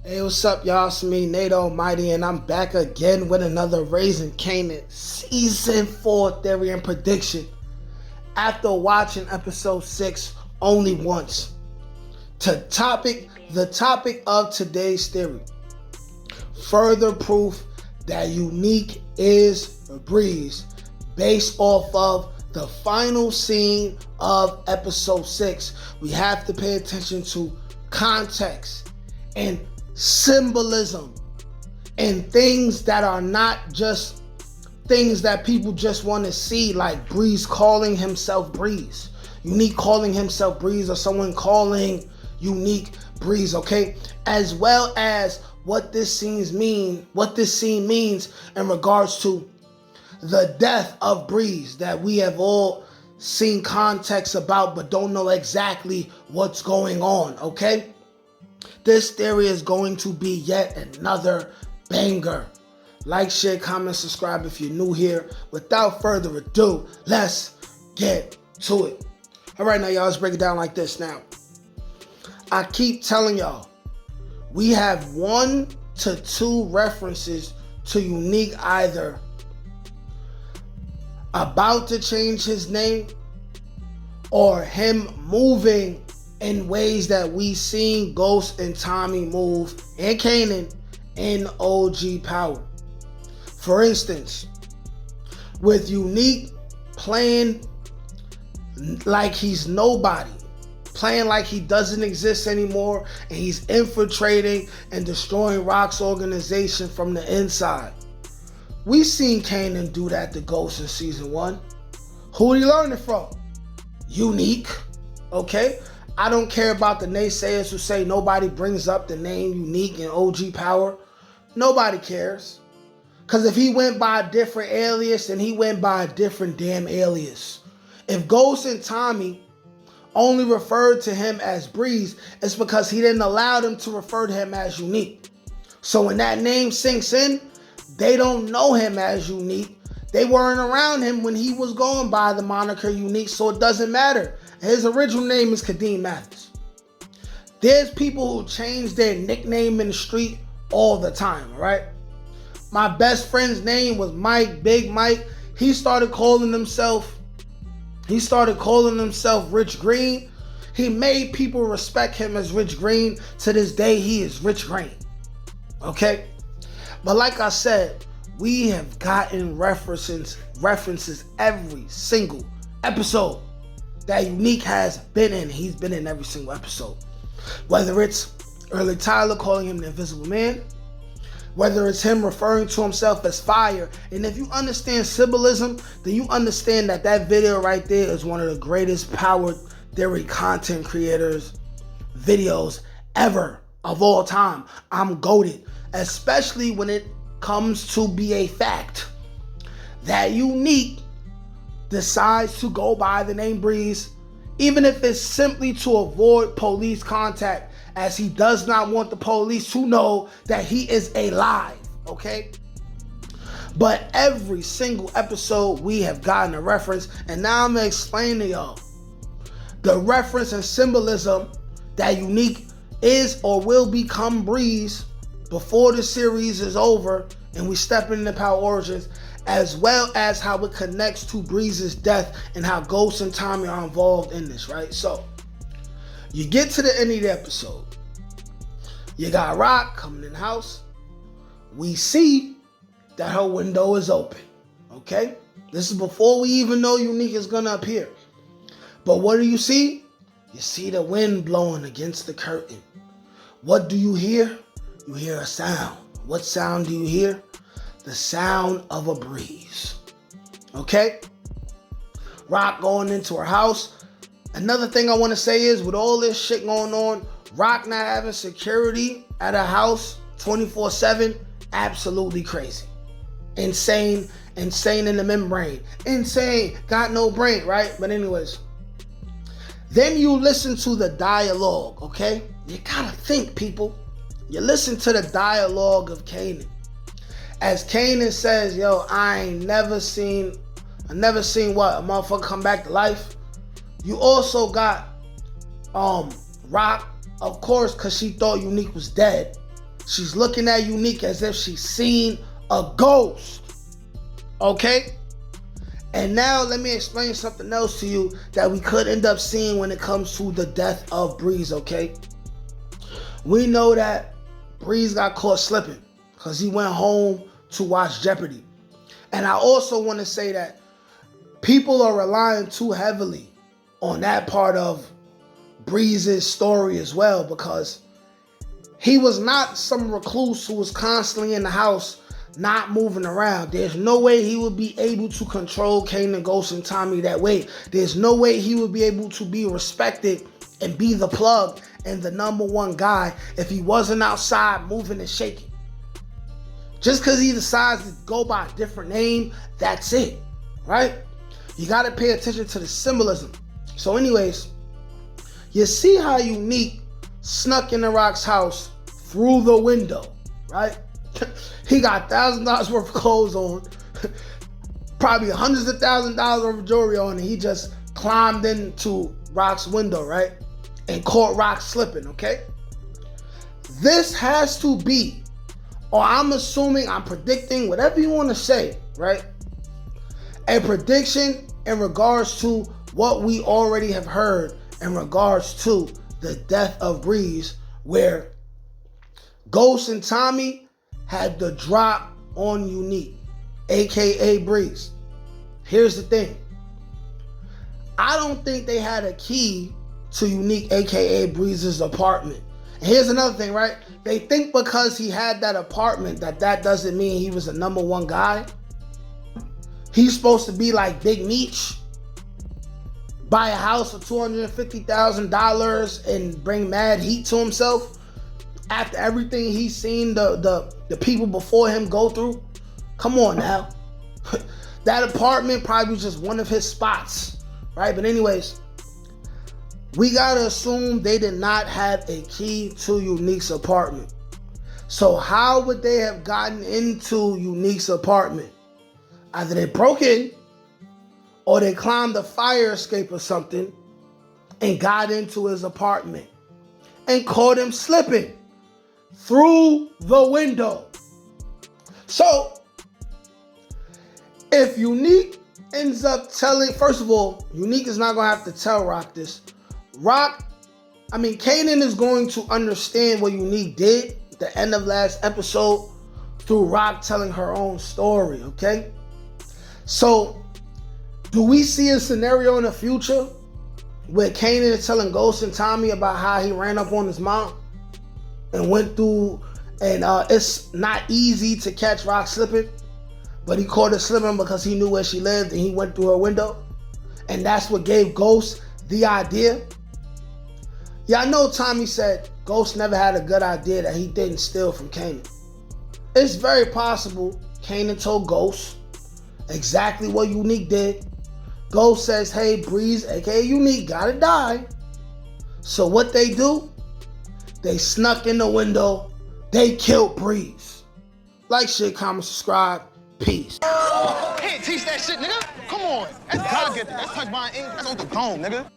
Hey, what's up, y'all? It's me, Nate Almighty, and I'm back again with another Raising Kanan Season 4 Theory and Prediction. After watching Episode 6 only once. The topic of today's theory. Further proof that Unique is a breeze based off of the final scene of Episode 6. We have to pay attention to context and symbolism and things that are not just things that people just want to see, like Breeze calling himself Breeze, Unique calling himself Breeze, or someone calling Unique Breeze, okay? As well as what this scene means in regards to the death of Breeze that we have all seen context about but don't know exactly what's going on, okay? This theory is going to be yet another banger. Like, share, comment, subscribe if you're new here. Without further ado, let's get to it. All right, now, y'all, let's break it down like this. Now, I keep telling y'all, we have 1 to 2 references to Unique either about to change his name or him moving in ways that we seen Ghost and Tommy move and Kanan in OG Power. For instance, with Unique playing like he's nobody, playing like he doesn't exist anymore, and he's infiltrating and destroying Rock's organization from the inside. We seen Kanan do that to Ghost in Season 1. Who did he learn it from? Unique, okay? I don't care about the naysayers who say nobody brings up the name Unique and OG Power. Nobody cares. Because if he went by a different alias, then he went by a different damn alias. If Ghost and Tommy only referred to him as Breeze, it's because he didn't allow them to refer to him as Unique. So when that name sinks in, they don't know him as Unique. They weren't around him when he was going by the moniker Unique, so it doesn't matter. His original name is Kadeem Mathis. There's people who change their nickname in the street all the time, all right? My best friend's name was Mike, Big Mike. He started calling himself Rich Green. He made people respect him as Rich Green. To this day, he is Rich Green, okay? But like I said, we have gotten references every single episode that Unique has been in. He's been in every single episode. Whether it's Early Tyler calling him the Invisible Man, whether it's him referring to himself as Fire. And if you understand symbolism, then you understand that that video right there is one of the greatest power theory content creators videos ever of all time. I'm goated, especially when it comes to be a fact that Unique decides to go by the name Breeze, even if it's simply to avoid police contact, as he does not want the police to know that he is alive, okay? But every single episode we have gotten a reference, and now I'm gonna explain to y'all the reference and symbolism that Unique is or will become Breeze before the series is over and we step into Power Origins, as well as how it connects to Breeze's death and how Ghost and Tommy are involved in this, right? So, you get to the end of the episode. You got Rock coming in the house. We see that her window is open, okay? This is before we even know Unique is gonna appear. But what do you see? You see the wind blowing against the curtain. What do you hear? You hear a sound. What sound do you hear? The sound of a breeze. Okay? Rock going into her house. Another thing I want to say is, with all this shit going on, Rock not having security at her house 24/7, absolutely crazy. Insane in the membrane. Insane, got no brain, right? But anyways, then you listen to the dialogue, okay? You gotta think, people. You listen to the dialogue of Kanan. As Kanan says, yo, I never seen what? A motherfucker come back to life. You also got Rock, of course, because she thought Unique was dead. She's looking at Unique as if she's seen a ghost. Okay? And now let me explain something else to you that we could end up seeing when it comes to the death of Breeze, okay? We know that Breeze got caught slipping because he went home to watch Jeopardy. And I also want to say that people are relying too heavily on that part of Breeze's story as well, because he was not some recluse who was constantly in the house not moving around. There's no way he would be able to control Kanan, Ghost, and Tommy that way. There's no way he would be able to be respected and be the plug and the number one guy if he wasn't outside moving and shaking. Just because he decides to go by a different name, that's it, right? You got to pay attention to the symbolism. So anyways, you see how Unique snuck into Rock's house through the window, right? He got $1,000 worth of clothes on, probably hundreds of $1,000 worth of jewelry on, and he just climbed into Rock's window, right? And caught Rock slipping, okay? This has to be, or I'm assuming, I'm predicting, whatever you want to say, right? A prediction in regards to what we already have heard in regards to the death of Breeze, where Ghost and Tommy had the drop on Unique, aka Breeze. Here's the thing. I don't think they had a key to Unique, aka Breeze's apartment. And here's another thing, right? They think because he had that apartment that doesn't mean he was a number one guy. He's supposed to be like Big Meech, buy a house for $250,000 and bring mad heat to himself after everything he's seen the people before him go through. Come on now. That apartment probably was just one of his spots, right? But anyways, we gotta assume they did not have a key to Unique's apartment. So how would they have gotten into Unique's apartment? Either they broke in, or they climbed a fire escape or something and got into his apartment and caught him slipping through the window. So if Unique ends up telling, first of all, Unique is not going to have to tell Rock this. Kanan is going to understand what Unique did at the end of last episode through Rock telling her own story, okay? So do we see a scenario in the future where Kanan is telling Ghost and Tommy about how he ran up on his mom and went through, and it's not easy to catch Rock slipping, but he caught her slipping because he knew where she lived and he went through her window, and that's what gave Ghost the idea? Y'all know Tommy said Ghost never had a good idea that he didn't steal from Kanan. It's very possible Kanan told Ghost exactly what Unique did. Ghost says, hey, Breeze, aka Unique, gotta die. So what they do? They snuck in the window. They killed Breeze. Like, shit, comment, subscribe. Peace. Can't teach that shit, nigga. Come on. That's God get that. That's touch my ink. That's on the dome, nigga.